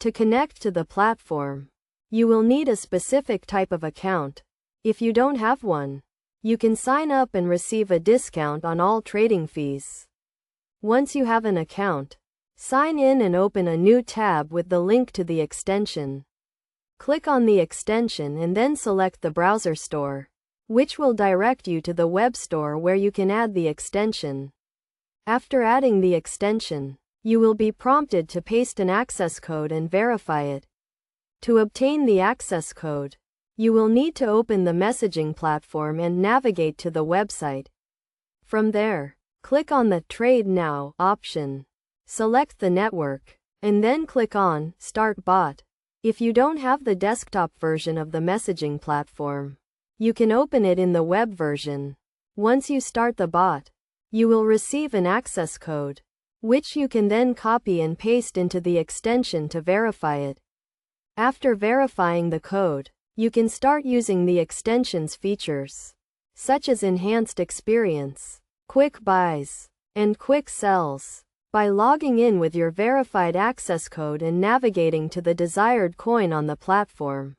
To connect to the platform, you will need a specific type of account. If you don't have one, you can sign up and receive a discount on all trading fees. Once you have an account, sign in and open a new tab with the link to the extension. Click on the extension and then select the browser store, which will direct you to the web store where you can add the extension. After adding the extension, you will be prompted to paste an access code and verify it. To obtain the access code, you will need to open the messaging platform and navigate to the website. From there, click on the Trade Now option. Select the network, and then click on Start Bot. If you don't have the desktop version of the messaging platform, you can open it in the web version. Once you start the bot, you will receive an access code, which you can then copy and paste into the extension to verify it. After verifying the code, you can start using the extension's features, such as enhanced experience, quick buys, and quick sells, by logging in with your verified access code and navigating to the desired coin on the platform.